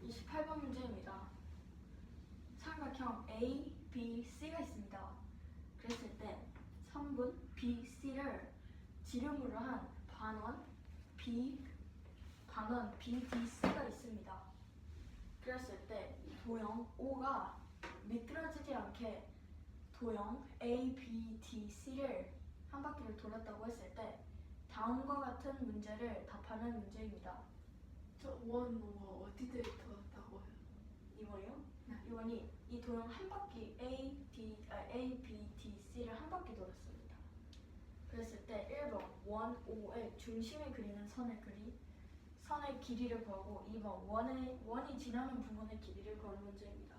28번 문제입니다. 삼각형 A, B, C가 있습니다. 그랬을 때 선분 B, C를 지름으로 한 반원 B, D, C가 있습니다. 그랬을 때 도형 O가 미끄러지지 않게 도형 A, B, D, C를 한 바퀴를 돌았다고 했을 때 다음과 같은 문제를 답하는 문제입니다. 저 원 뭐가 어디를 들었다고요? 2번이요? 네. 2번이 이 도형 한 바퀴 A, B, D, C를 한 바퀴 돌았습니다. 그랬을 때 1번 원 O의 중심을 그리는 선의 길이를 구하고 2번 원이 지나는 부분의 길이를 구하는 문제입니다.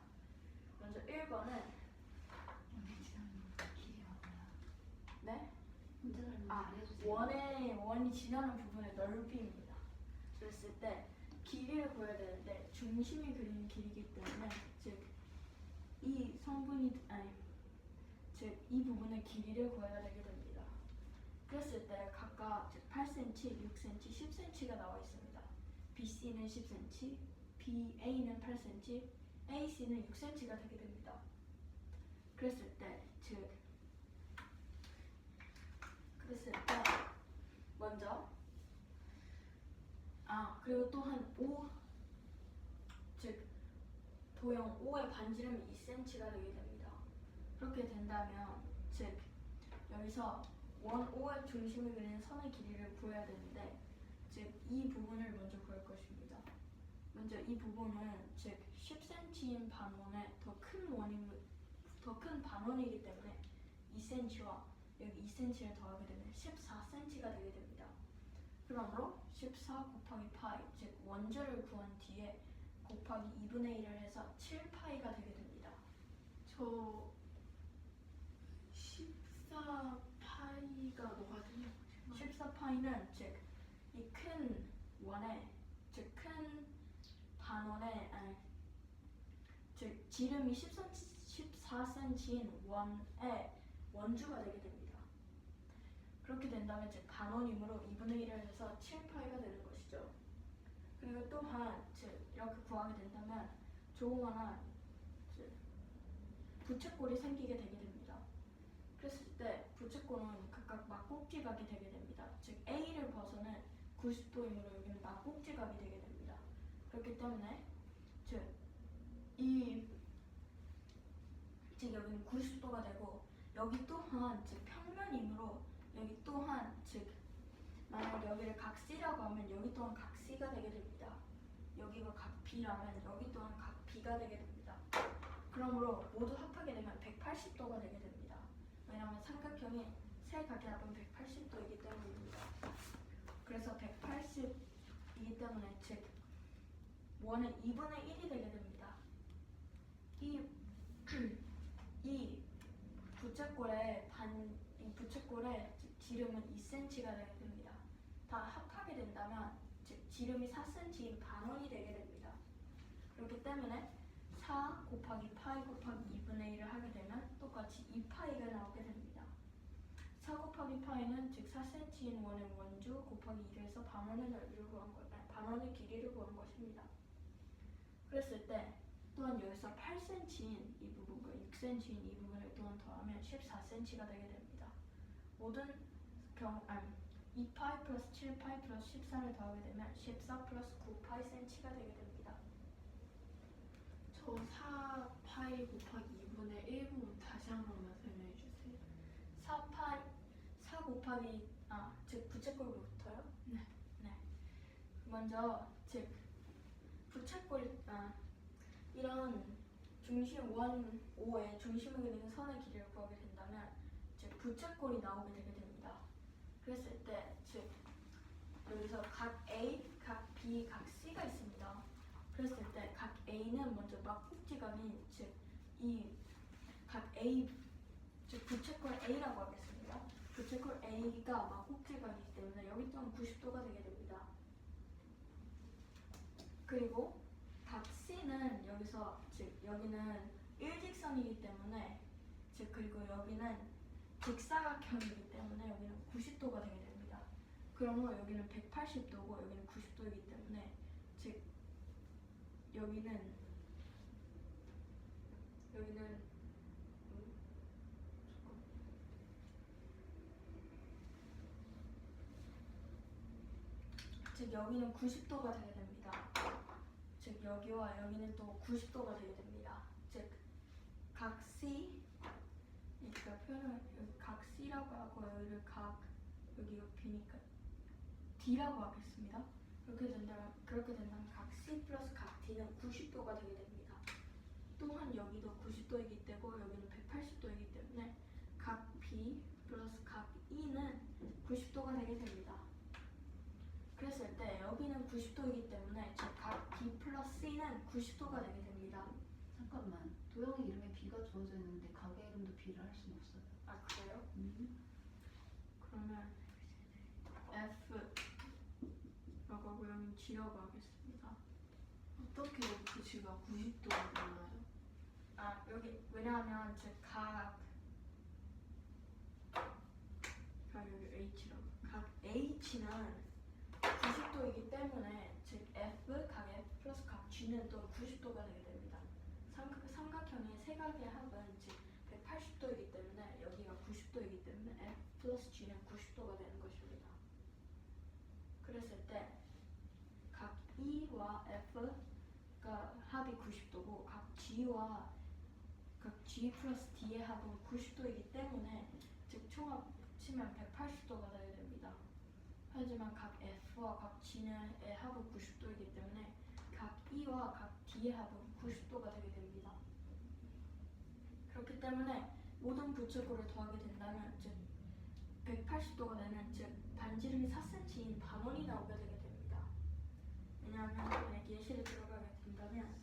먼저 1번은 원에 지나는 길이 뭐야? 네? 문제 설명 잘해주세요. 원이 지나는 부분의 넓이입니다. 그랬을 때 길이를 구해야 되는데 중심이 그리는 길이기 때문에 즉 이 이 부분의 길이를 구해야 되게 됩니다. 그랬을 때 각각 즉 8cm, 6cm, 10cm가 나와 있습니다. BC는 10cm, BA는 8cm, AC는 6cm가 되게 됩니다. 그랬을 때 먼저 그리고 또한 즉 도형 O의 반지름이 2cm가 되게 됩니다. 그렇게 된다면 즉 여기서 원 O의 중심을 그리는 선의 길이를 구해야 되는데 즉 이 부분을 먼저 구할 것입니다. 먼저 이 부분은 즉 10cm인 반원에 더 큰 반원이기 때문에 2cm와 여기 2cm를 더하게 되면 14cm가 되게 됩니다. 그러므로 14 곱하기 파이, 즉 원주를 구한 뒤에 곱하기 2분의 1을 해서 7파이가 되게 됩니다. 저 14파이가 뭐가 되냐고. 14파이는 즉 이 큰 원에 즉 큰 반원에 즉 지름이 14cm인 원의 원주가 되게 됩니다. 그렇게 된다면 즉 반원이므로 2분의 1을 해서 7파이가 되는 것이죠. 그리고 또한 즉 이렇게 구하게 된다면 조그마한 부채꼴이 생기게 되게 됩니다. 그랬을 때 부채꼴은 각각 막꼭지각이 되게 됩니다. 즉 A를 봐서는 90도이므로 여기는 막꼭지각이 되게 됩니다. 그렇기 때문에 여기는 90도가 되고 여기 또한 즉 평면이므로 여기 또한 즉 만약 여기를 각 C라고 하면 여기 또한 각 C가 되게 됩니다. 여기가 각 B라면 여기 또한 각 B가 되게 됩니다. 그러므로 모두 합하게 되면 180도가 되게 됩니다. 왜냐하면 삼각형이 세 각의 합은 180도이기 때문입니다. 그래서 180이기 때문에 즉 원은 2분의 1이 되게 됩니다. 이 부채꼴의 지름은 2cm가 되게 됩니다. 다 합하게 된다면 즉 지름이 4cm인 반원이 되게 됩니다. 그렇기 때문에 4 곱하기 파이 곱하기 2분의 1을 하게 되면 똑같이 2파이가 나오게 됩니다. 4 곱하기 파이는 즉 4cm인 원의 원주 곱하기 2를 해서 반원의 넓이를 구한 반원의 길이를 구한 것입니다. 그랬을 때 또한 여기서 8cm인 이 부분과 6cm인 이 부분을 또한 더하면 14cm가 되게 됩니다. 모든 2파이 플러스 7파이 플러스 14를 더하게 되면 14 플러스 9파이 cm가 되게 됩니다. 저 4파이 곱하기 2분의 1 부분 다시 한 번만 설명해 주세요. 4 곱하기 즉 부채꼴부터요? 네. 먼저 즉 부채꼴 이런 중심 원 O의 중심을 그리는 선의 길이를 구하게 된다면 즉 부채꼴이 나오게 되게 됩니다. 그랬을 때 즉 여기서 각 A, 각 B, 각 C가 있습니다. 그랬을 때 각 A는 먼저 막꼭지각인 즉 이 각 A 즉 부채꼴 A라고 하겠습니다. 부채꼴 A가 막꼭지각이기 때문에 여기 또한 90도가 되게 됩니다. 그리고 각 C는 여기서 즉 여기는 일직선이기 때문에 즉 그리고 여기는 직사각형이기 때문에 여기는 90도가 되게 됩니다. 그러므로 여기는 180도고 여기는 90도이기 때문에 즉 여기는 즉 여기는 90도가 되게 됩니다. 즉 여기와 여기는 또 90도가 되게 됩니다. 즉 각 C, 그러니까 표현을 여기 각 C라고 하고 여기를 각 여기가 B니까 D라고 하겠습니다. 그렇게 된다면 각 C 플러스 각 D는 90도가 되게 됩니다. 또한 여기도 90도이기 때문에 여기는 180도이기 때문에 각 B 플러스 각 E는 90도가 되게 됩니다. 그랬을 때 여기는 90도이기 때문에 즉 각 B 플러스 C는 90도가 되게 됩니다. 잠깐만. 도형의 이름에 B가 주어져 있는데 각의 이름도 B를 할 수는 없어요. 아 그래요? 그러면 F라고 하고 여기는 G라고 하겠습니다. 어떻게 F가 90도가 되나요? 아 여기 왜냐하면 여기 H라고 각 H는 90도이기 때문에 즉 각 F 플러스 각 G는 또 90도가 되게 됩니다. 삼각형의 세 각의 합은 즉 180도이기 때문에 여기가 90도이기 때문에 F 플러스 G는 90도가 되는 것입니다. 그랬을 때 각 E와 F가 합이 90도고 각 G 플러스 D의 합은 90도이기 때문에 즉 총합 치면 180도가 되게 됩니다. 하지만 각 F와 각 G의 합은 90도이기 때문에 각 E와 각 D의 합은 90도가 되게 됩니다. 그렇기 때문에 모든 부채꼴을 더하게 된다면 즉 180도가 되는 즉 반지름이 4cm인 반원이 나오게 되게 됩니다. 왜냐하면 만약 예시를 들어가게 된다면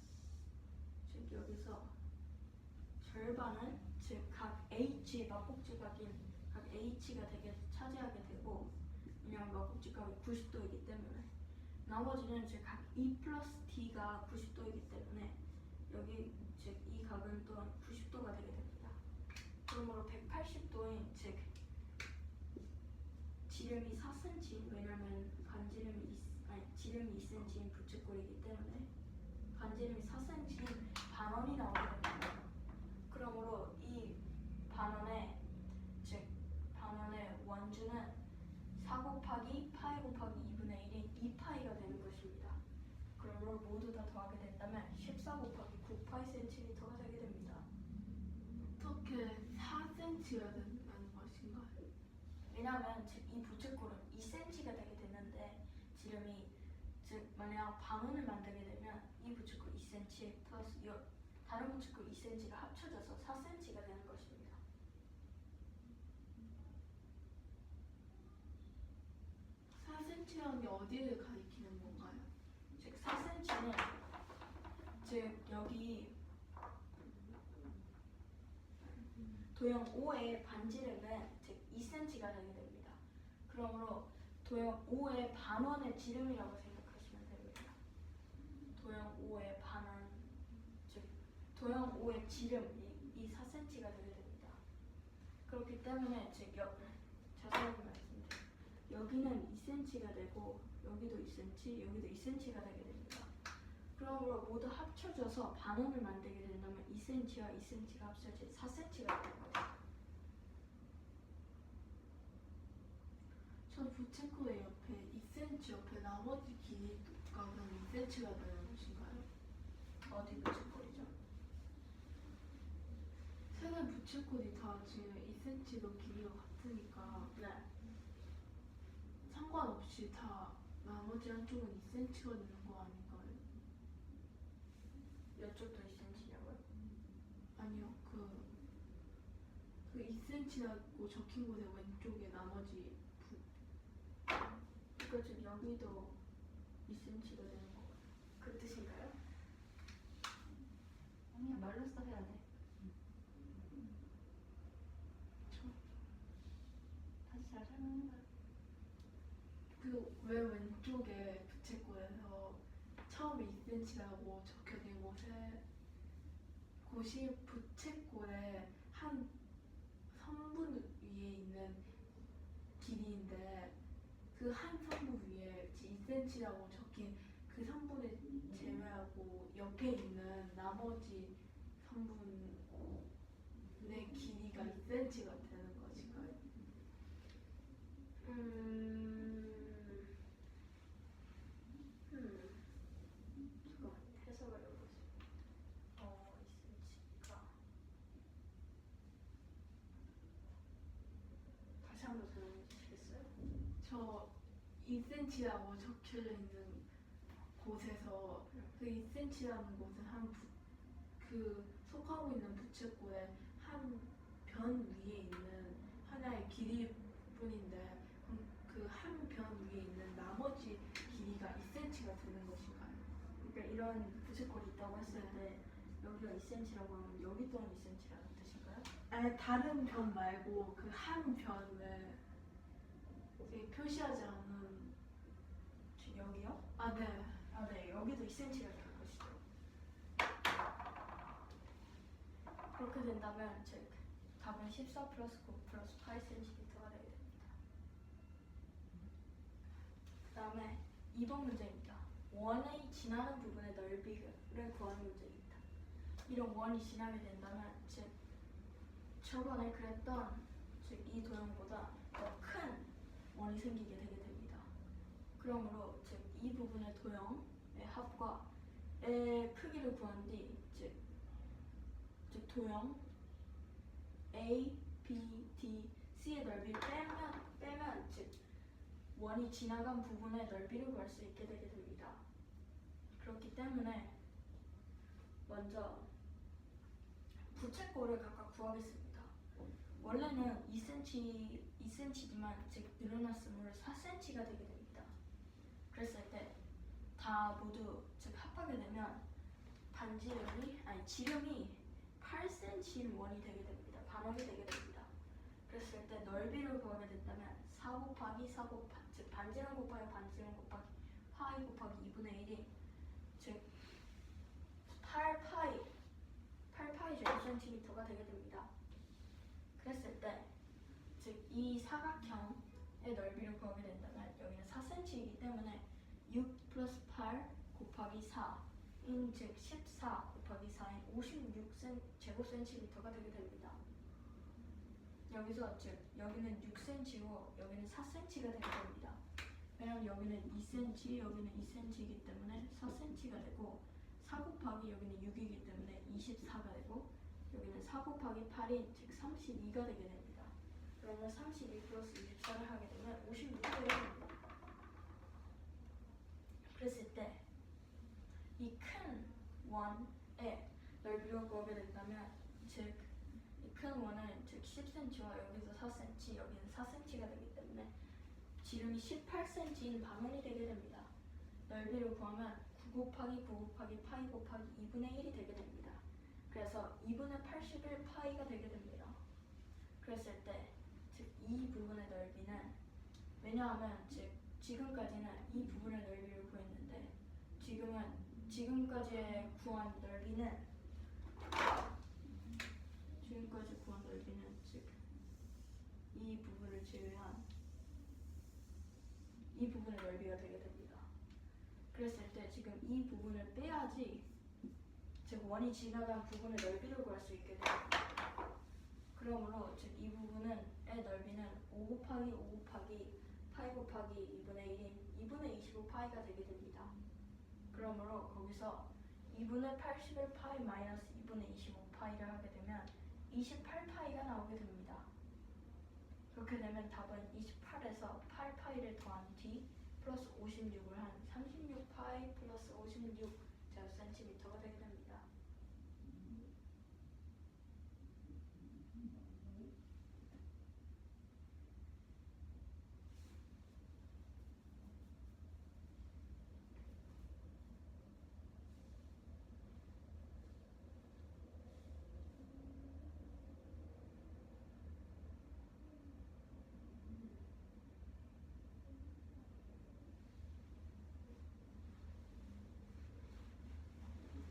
즉 여기서 절반은 즉 각 H의 마법지각인 각 H가 차지하게 되고 왜냐하면 마법지각이 90도이기 때문에 나머지는 즉 각 E 플러스 D가 90도이기 때문에 여기 즉 이 각은 또한 90도가 되게 됩니다. 그러므로 180도인 즉 지름이 4cm 왜냐하면 지름이 2cm인 부채꼴이기 때문에 반지름이 4cm인 반원이 나오게 됩니다. 그러므로 이 반원의 원주는 4 곱하기 파이 곱하기 2분의 1인 2파이가 되는 것입니다. 그러므로 모두 다 더하게 된다면 14 곱하기 9파이 cm가 되게 됩니다. 어떻게 4cm가 된다는 것인가요? 왜냐하면 즉 이 부채꼴은 2cm가 되게 되는데 지름이 즉 만약 반원을 만들게 되면 이 부채꼴 2cm 플러스 다른 부채꼴 2cm가 합쳐져서 4cm가 되는 것입니다. 4cm라는 게 어디를 가리키는 건가요? 즉 4cm는 즉 여기 도형 O의 반지름은 즉 2cm가 되게 됩니다. 그러므로 도형 O의 반원의 지름이라고 생각하시면 됩니다. 도형 O의 반원 즉 도형 O의 지름이 4cm가 되게 됩니다. 그렇기 때문에 즉 자세하게 말씀드릴게요. 여기는 2cm가 되고 여기도 2cm, 여기도 2cm가 되게 됩니다. 그러므로 모두 합쳐져서 반원을 만들게 된다면 2cm와 2cm가 합쳐져 4cm가 되는 거죠. 저 부채꼴의 옆에 2cm 옆에 나머지 길이가 그럼 2cm가 되는 것인가요? 어디 부채꼴이죠? 세개 부채꼴이 다 지금 2cm로 길이가 같으니까 네. 상관없이 다 나머지 한쪽은 2cm가 되는 거 아닌가요? 이쪽도 2cm냐고요? 아니요, 그 2cm라고 적힌 곳의 왼쪽에 나머지 그러니까 지금 여기도 2cm가 되는 거 그 뜻인가요? 아니야, 말로써 해야 돼. 다시 잘 설명해봐. 그 왜 왼쪽에 부채꼴에서 처음에 2cm라고 적혀진 곳이 부채꼴의 한 선분 위에 있는 길이인데 그 한 선분 위에 2cm라고 적힌 그 선분을 제외하고 옆에 있는 나머지 성분의 길이가 2cm가 되는 것인가요? 잠깐만 해석을 해보겠습니다. 2cm가 다시 한번 설명해 주시겠어요? 저 2cm라고 적혀져 있는 곳에서 그 2cm라는 곳은 그 속하고 있는 부채꼴의 한 변 위에 있는 하나의 길이뿐인데 그 한 변 위에 있는 나머지 길이가 2cm가 되는 것인가요? 그러니까 이런 부채꼴이 있다고 했을 때 여기가 2cm라고 하면 여기 또한 2cm라는 뜻인가요? 아니 다른 변 말고 그 한 변을 이제 표시하지 않은 지금 여기요? 네. 네, 여기도 2cm가 될 것이죠. 그렇게 된다면 즉 답은 14 플러스 9 플러스 8cm가 되게 됩니다. 그 다음에 2번 문제입니다. 원이 지나는 부분의 넓이를 구하는 문제입니다. 이런 원이 지나게 된다면 즉 저번에 그랬던 즉 이 도형보다 더 큰 원이 생기게 되게 됩니다. 그러므로 즉 이 부분의 도형의 합과 의 크기를 구한 뒤 즉 도형 A, B, D, C의 넓이를 빼면 즉 원이 지나간 부분의 넓이를 구할 수 있게 되게 됩니다. 그렇기 때문에 먼저 부채꼴을 각각 구하겠습니다. 원래는 2cm지만 즉 늘어났으므로 4cm가 되게 됩니다. 그랬을 때 다 모두 즉 합하게 되면 지름이 8cm 원이 되게 됩니다. 반원이 되게 됩니다. 그랬을 때 넓이를 구하게 된다면 4 곱하기 4 곱하기 즉 반지름 곱하기 반지름 곱하기 파이 곱하기 2분의 1이 즉 8파이 제곱센티미터가 되게 됩니다. 그랬을 때 즉 이 사각형의 넓이를 구하게 된다면 여기는 4cm이기 때문에 6 플러스 8 곱하기 4인 즉 14 곱하기 4인 56제곱센티미터가 되게 됩니다. 여기서 즉 여기는 6cm고 여기는 4cm가 되게 됩니다. 왜냐하면 여기는 2cm 여기는 2cm이기 때문에 4cm가 되고 4 곱하기 여기는 6이기 때문에 24가 되고 여기는 4 곱하기 8인 즉 32가 되게 됩니다. 그러면 32 플러스 24를 하게 되면 56이 되게 됩니다. 그랬을 때 이 큰 원의 넓이를 구하게 된다면 즉 이 큰 원은 즉 10cm와 여기서 4cm 여기는 4cm가 되기 때문에 지름이 18cm인 반원이 되게 됩니다. 넓이를 구하면 9 곱하기 9 곱하기 파이 곱하기 2분의 1이 되게 됩니다. 그래서 2분의 81 파이가 되게 됩니다. 그랬을 때 즉 이 부분의 넓이는 왜냐하면 즉 지금까지는 이 부분의 넓이를 구했는데 지금까지 구한 넓이는 즉 이 부분을 제외한 이 부분의 넓이가 되게 됩니다. 그랬을 때 지금 이 부분을 빼야지 즉 원이 지나간 부분의 넓이를 구할 수 있게 됩니다. 그러므로 즉 이 부분의 넓이는 5 곱하기 5 곱하기 파이 곱하기 2분의 1인 2분의 25 파이가 되게 됩니다. 그러므로 거기서 2분의 81 파이 마이너스 2분의 25 파이를 하게 되면 28 파이가 나오게 됩니다. 그렇게 되면 답은 28에서 8 파이를 더한 뒤 플러스 56을 한 36 파이 플러스 56 제곱센티미터가 되게 됩니다.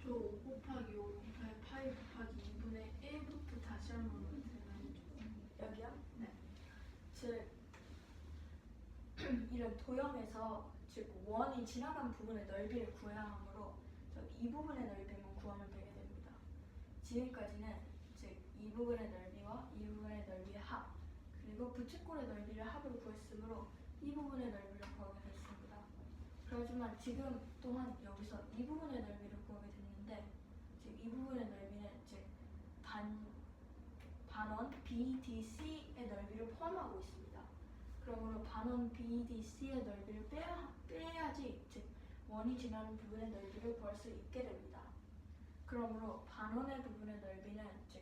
저 5 곱하기 5 곱하기 파이 곱하기 2분의 1부터 다시 한번 설명해주세요. 여기요? 네. 즉 이런 도형에서 즉 원이 지나간 부분의 넓이를 구해야 하므로 이 부분의 넓이만 구하면 되게 됩니다. 지금까지는 즉 이 부분의 넓이와 이 부분의 넓이의 합 그리고 부채꼴의 넓이를 합으로 구했으므로 이 부분의 넓이를 구하게 됐습니다. 그렇지만 지금 또한 여기서 이 부분의 넓이를 구하게 됐는데 즉 이 부분의 넓이는 즉 반원 BDC의 넓이를 포함하고 있습니다. 그러므로 반원 BDC의 넓이를 빼야지 즉 원이 지나는 부분의 넓이를 구할 수 있게 됩니다. 그러므로 반원의 부분의 넓이는 즉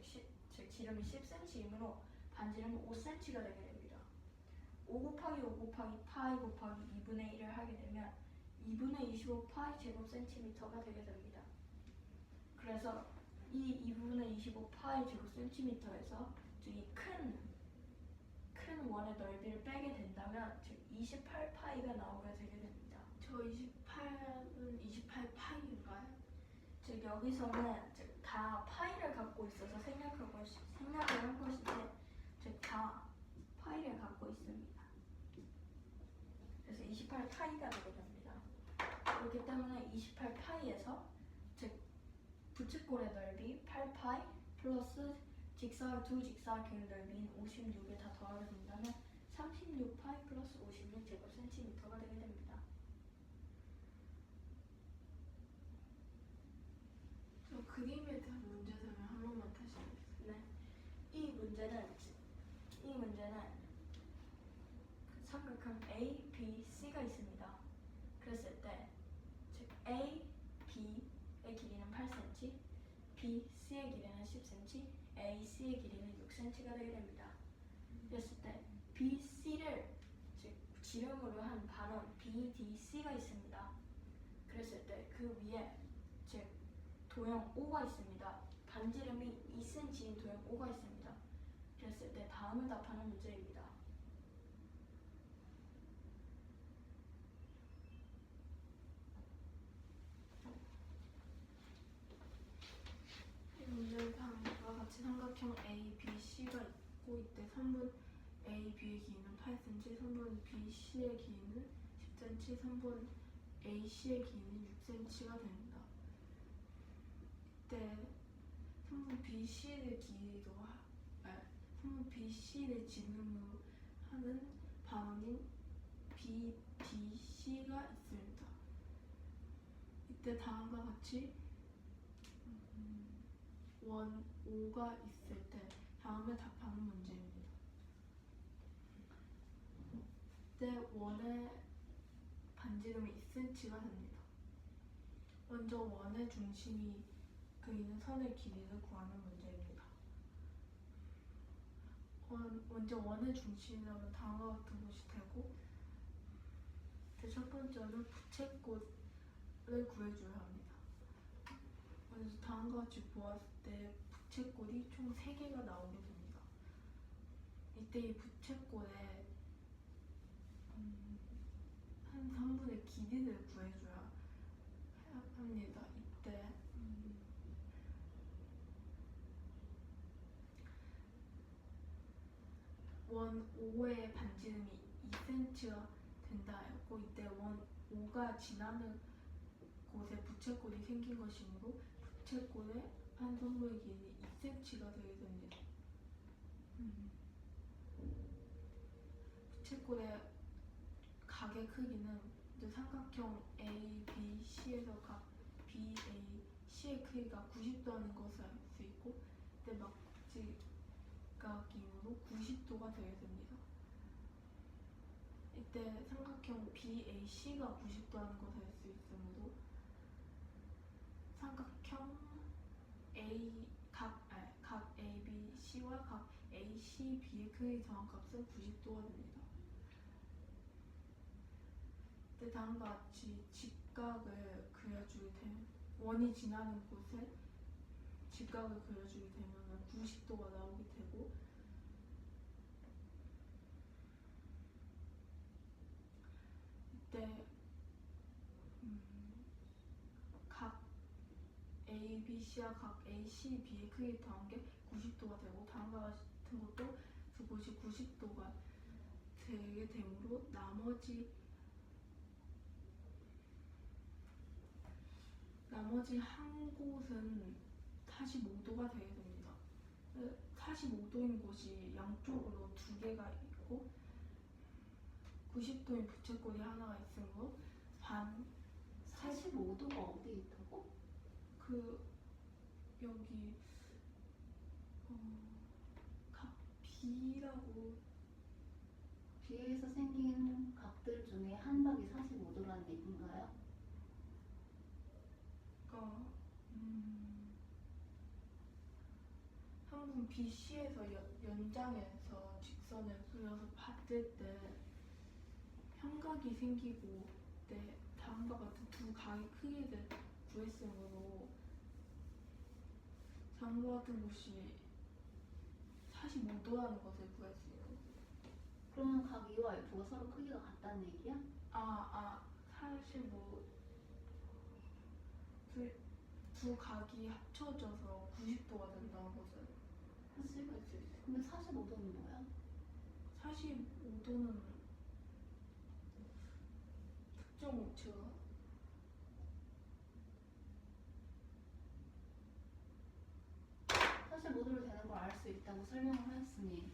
지름이 10cm이므로 반지름은 5cm가 되게 됩니다. 5 곱하기 5 곱하기 파이 곱하기 2분의 1을 하게 되면 2분의 25 파이 제곱센티미터가 되게 됩니다. 그래서 이 2분의 25 파이 제곱센티미터에서 즉 이 큰 원의 넓이를 빼게 된다면 즉 28 파이가 나오게 되게 됩니다. 저 28은 28파이인가요? 즉 여기서는 즉 다 파이를 갖고 있어서 생략을 할 것인데 즉 다 파이를 갖고 있습니다. 그래서 28 파이가 되게 됩니다. 그렇기 때문에 28 파이에서 즉 부채꼴의 넓이 8파이 플러스 두 직사각형의 넓이인 56을 다 더하게 된다면 36파이 플러스 56 제곱센티미터가 되게 됩니다. 저 그림에 대한 문제점을 한 번만 다시 해주세요. 네. 이 문제는 그 삼각형 A, B, C가 있습니다. 그랬을 때 즉 A, B의 길이는 8cm, B, C의 길이는 10cm, A, C의 길이는 6cm가 되게 됩니다. 그랬을 때 B, C를 즉 지름으로 한 반원 B, D, C가 있습니다. 그랬을 때 그 위에 즉 도형 O가 있습니다. 반지름이 2cm인 도형 O가 있습니다. 그랬을 때 다음을 답하는 문제입니다. 이 문제는 다음과 같이 삼각형 A, B, C가 있고 이때 선분 A, B의 길이는 8cm, 선분 B, C의 길이는 10cm, 선분 A, C의 길이는 6cm가 됩니다. 이때 선분 B, C의 길이도 선분 B, C의 지름으로 하는 반원인 B, D, C가 있습니다. 이때 다음과 같이 원 5가 있을 때 다음에 답하는 문제입니다. 이때 원의 반지름이 2cm가 됩니다. 먼저 원의 중심이 그리는 선의 길이를 구하는 문제입니다. 먼저 원의 중심이라면 다음과 같은 것이 되고 첫 번째는 부채꼴을 구해줘야 합니다. 먼저 다음과 같이 보았을 때 부채꼴이 총 3개가 나오게 됩니다. 이때 이 부채꼴에 한 3분의 길이를 구해줘야 합니다. 이때 원 5의 반지름이 2cm가 된다 했고 이때 원 5가 지나는 곳에 부채꼴이 생긴 것이므로 부채꼴의 한 선분의 길이는 2cm가 되게 됩니다. 부채꼴의 각의 크기는 이제 삼각형 A, B, C에서 각 B, A, C의 크기가 90도라는 것을 알 수 있고 이때 막지각이므로 90도가 되게 됩니다. 이때 삼각형 BAC가 90도라는 것을 알 수 있으므로 삼각형 각 ABC와 각 ACB의 크기 정합값은 90도가 됩니다. 이때 다음과 같이 직각을 그려주게 되면 원이 지나는 곳에 직각을 그려주게 되면 90도가 나오게 되고 이때 각 ABC와 각 ACB의 크기 더한 게 90도가 되고 다음과 같은 것도 그곳이 90도가 되게 되므로 나머지 나머지 한 곳은 45도가 되게 됩니다. 45도인 곳이 양쪽으로 두 개가 있고 90도인 부채꼴이 하나가 있으므로 반 45도가 어디에 있다고? 그 여기 각 B라고 B에서 생긴 각들 중에 한 박이 45도라는 얘기인가요? 한번 BC에서 연장해서 직선을 그려서 봤을 때 현각이 생기고 때 다음과 같은 두 각의 크기를 구했으므로 다음과 같은 곳이 45도라는 것을 구할 수 있는 거예요. 그러면 각 E와 F가 서로 크기가 같다는 얘기야? 사실 두 각이 합쳐져서 90도가 된다는 것을 할 수 있어요. 근데 45도는 뭐야? 45도는 특정 우체가 45도로 되는 걸 알 수 있다고 설명을 하였으니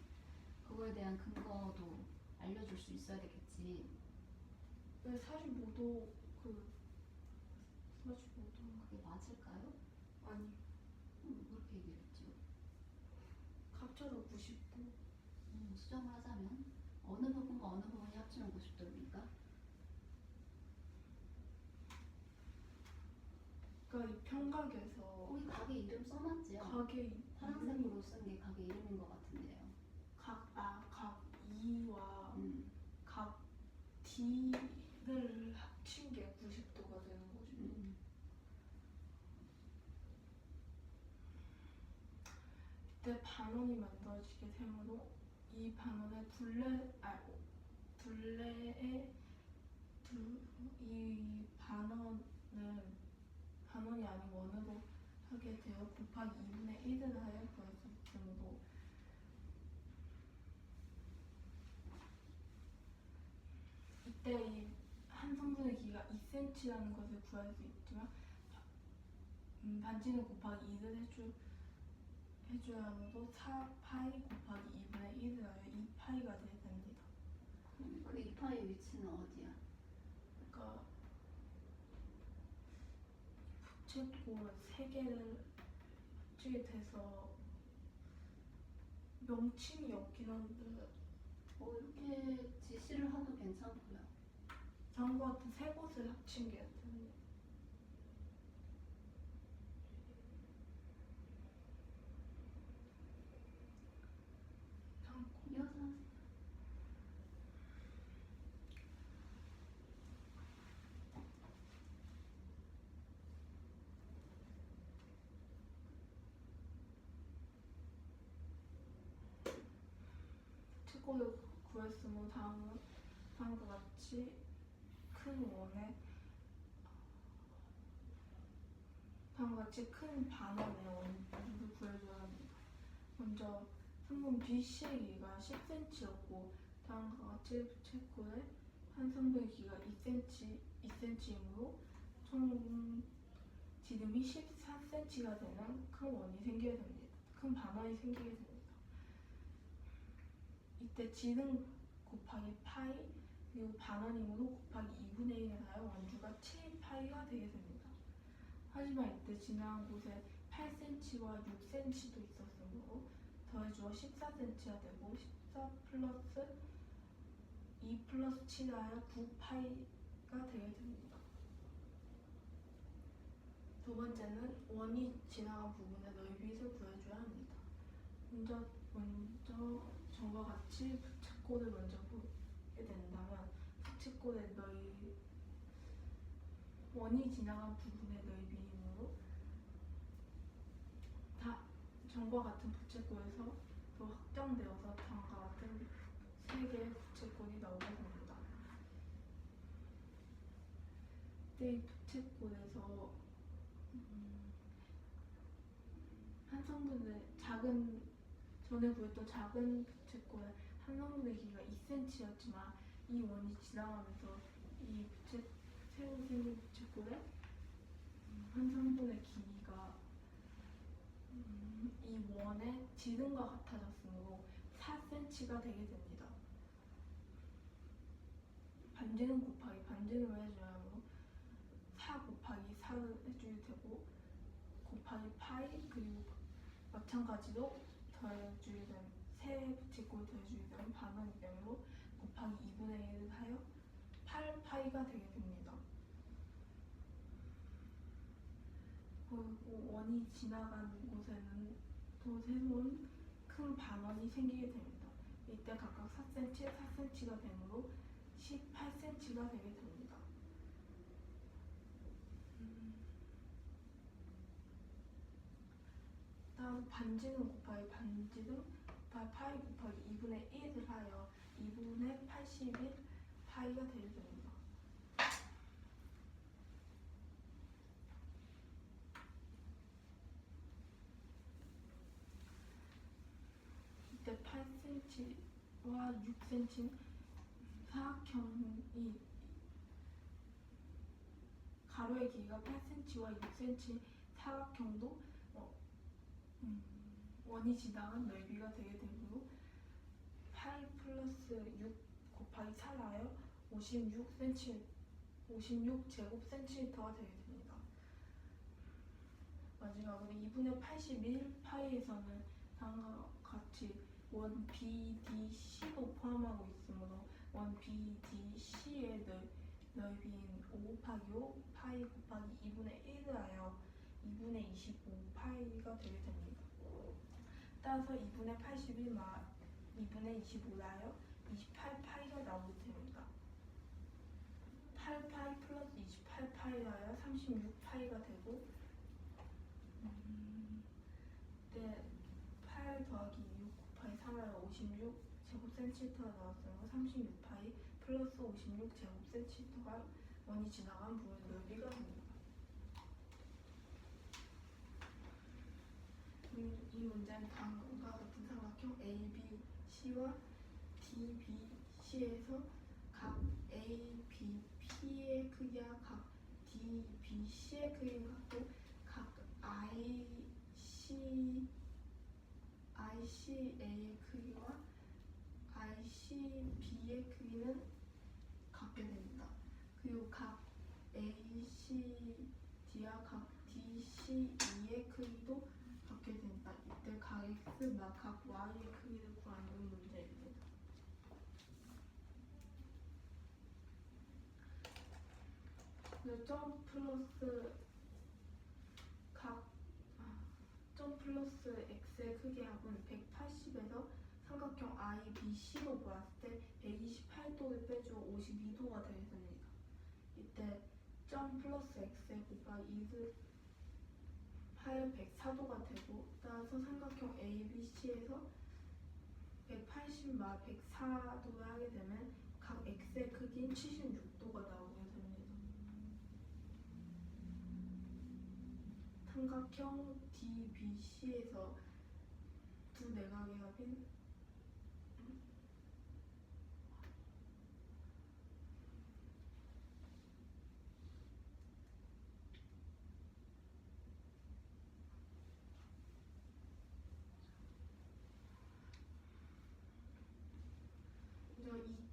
그거에 대한 근거도 알려줄 수 있어야 되겠지. 왜 45도 45도 그게 맞을까요? 아니 그렇게 얘기했죠. 합쳐서 90도. 수정을 하자면 어느 부분과 어느 부분이 합치면 90도입니까? 그러니까 이 평각에서 거기 각의 이름 써놨지요? 각의 파란색으로 쓴 게 각의 이름인 것 같은데요. 각 E와 음. 각 D를 합친 게 90도가 되는 거죠. 이때 반원이 만들어지게 되므로 이 반원의 이 반원이 아닌 원으로 하게 되어 곱하기 2분의 1을 하여 구할 수 있으므로 이때 이 한 성분의 길이가 2cm라는 것을 구할 수 있지만 반지는 곱하기 2를 해줘야 하므로 4파이 곱하기 2분의 1을 하여 2파이가 되게 됩니다. 그 2파의 위치는 어디야? 그러니까 부채꼴 3개를 합치게 돼서 명칭이 없긴 한데 이렇게 지시를 하도 괜찮고요. 다음과 같은 세 곳을 합친 게 됩니다. 이어서 하세요. 부채꼴을 구했으면 다음과 같이 큰 원의 반원의 원을 구해줘야 합니다. 먼저 성분 BC의 길이가 10cm였고 다음과 같이 부채꼴의 한 성분의 길이가 2cm이므로 총 지름이 14cm가 되는 큰 원이 생기게 됩니다. 큰 반원이 생기게 됩니다. 이때 지름 곱하기 파이 그리고 반원이므로 곱하기 2분의 1을 하여 원주가 7파이가 되게 됩니다. 하지만 이때 지나간 곳에 8cm와 6cm도 있었으므로 더해주어 14cm가 되고 14 플러스 2 플러스 7을 하여 9파이가 되게 됩니다. 두 번째는 원이 지나간 부분의 넓이를 구해줘야 합니다. 먼저 전과 같이 부채꼴을 먼저 보게 된다면 부채꼴의 원이 지나간 부분의 넓이이므로 전과 같은 부채꼴에서 더 확장되어서 다음과 같은 3개의 부채꼴이 나오게 됩니다. 이때 이 부채꼴에서 한 성분의 전에 구했던 작은 부채꼴의 한 성분의 길이가 2cm였지만 이 원이 지나가면서 이 새로 생긴 부채꼴의 현상분의 길이가 이 원의 지름과 같아졌으므로 4cm가 되게 됩니다. 반지름 곱하기 반지름을 해줘야 하므로 4 곱하기 4를 해주게 되고 곱하기 파이 그리고 마찬가지로 더해주게 되면 세 붙이고 더해주게 되면 반원이 되므로 곱하기 2분의 1을 하여 8파이가 되게 됩니다. 그리고 원이 지나가는 곳에는 또 새로운 큰 반원이 생기게 됩니다. 이때 각각 4cm, 4cm가 되므로 18cm가 되게 됩니다. 다음 반지름 곱하기 반지름 곱하기 파이 곱하기 2분의 1을 하여 2분의 81 파이가 되게 됩니다. 이때 8cm와 6cm 사각형이 가로의 길이가 8cm와 6cm 사각형도 원이 지나간 넓이가 되게 되므로 8 플러스 6 곱하기 4를 하여 56제곱센티미터가 되게 됩니다. 마지막으로 2분의 81파이에서는 다음과 같이 원 BDC도 포함하고 있으므로 원 BDC의 넓이인 5 곱하기 5 파이 곱하기 2분의 1을 하여 2분의 25파이가 되게 됩니다. 따라서 2분의 81 2분의 25를 하여 28파이가 나오게 됩니다. 8파이 플러스 28파이를 하여 36파이가 되고 네, 8 더하기 6 곱하기 3을 56제곱센티미터가 나왔으므로 36파이 플러스 56제곱센티미터가 원이 지나간 부분의 넓이가 됩니다. 이 문제는 다음과 같은 삼각형 ABC와 DBC에서 각 ABP의 크기와 각 DBC의 크기는 같고 각 ICA의 크기와 ICB의 크기는 같게 됩니다. 그리고 각 ACD와 각 DCE의 크기도 같게 된다. 이때 각 X와 각 Y의 크기를 구하는 문제입니다. 점 플러스 X의 크기 합은 180에서 삼각형 IBC로 보았을 때 128도를 빼주어 52도가 되게 됩니다. 이때 점 플러스 X의 곱하기 2를 하여 104도가 되고 따라서 삼각형 ABC에서 180 마 104도를 하게 되면 각 X의 크기인 76도가 나오게 됩니다. 삼각형 DBC에서 두 내각의 합인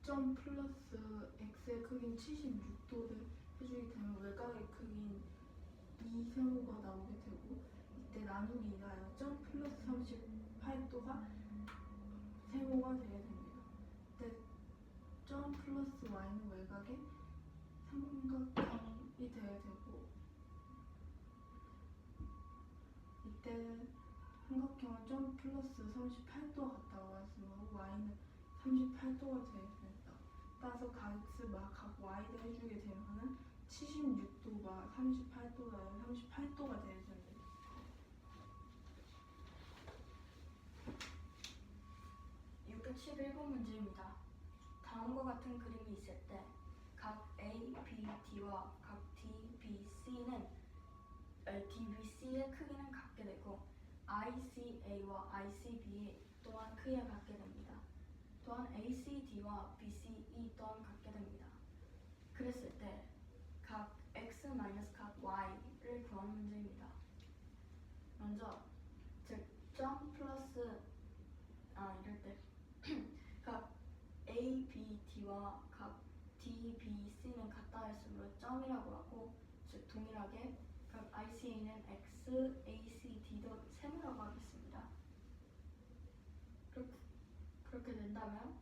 점 플러스 X의 크기인 76도를 해주게 되면 외곽의 크기인 2세모가 나오게 되고 이때 나누기 2하여 점 플러스 38도가 세모가 되게 됩니다. 이때 점 플러스 Y는 외곽의 삼각형이 되게 되고 이때 삼각형은 점 플러스 38도가 같다고 했으므로 Y는 38도가 되게 됩니다. 따라서 각 X와 각 Y를 해주게 되면은 76도가 38도가 38도가 되게 됩니다. 이렇게 11번 문제입니다. 다음과 같은 그림이 있을 때 각 ABD와 각 DBC의 크기는 같게 되고 ICA와 ICB 또한 크기가 같게 됩니다. 또한 ACD와 BCE 또한 같게 됩니다. 그랬을 때 각 X-각 Y를 구하는 먼저 즉 점 플러스 이럴 때 각 A, B, D와 각 D, B, C는 같다 했으므로 점이라고 하고 즉 동일하게 각 ICA는 X, A, C, D도 세모라고 하겠습니다. 그렇게 된다면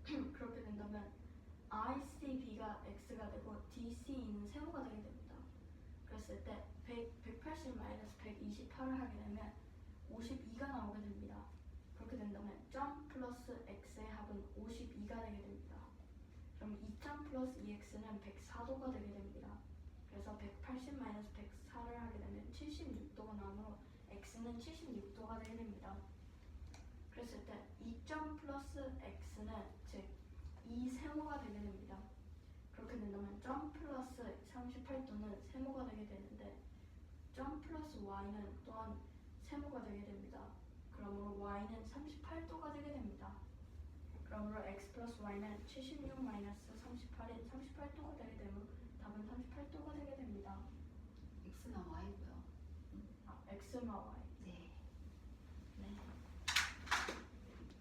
잠깐만요. 그렇게 된다면 ICB가 X가 되고 DC는 세모가 되게 됩니다. 그랬을 때 180 마이너스 128을 하게 되면 52가 나오게 됩니다. 그렇게 된다면 점 플러스 X의 합은 52가 되게 됩니다. 그럼 2점 플러스 2X는 104도가 되게 됩니다. 그래서 180 마이너스 104를 하게 되면 76도가 나오므로 X는 76도가 되게 됩니다. 그랬을 때 2점 플러스 X는 즉 2세모가 되게 됩니다. 그렇게 된다면 점 플러스 38도는 세모가 되게 되는데 점 플러스 Y는 또한 세모가 되게 됩니다. 그러므로 Y는 38도가 되게 됩니다. 그러므로 X 플러스 Y는 76 마이너스 38인 38도가 되게 되므로 답은 38도가 되게 됩니다. X나 Y고요. X와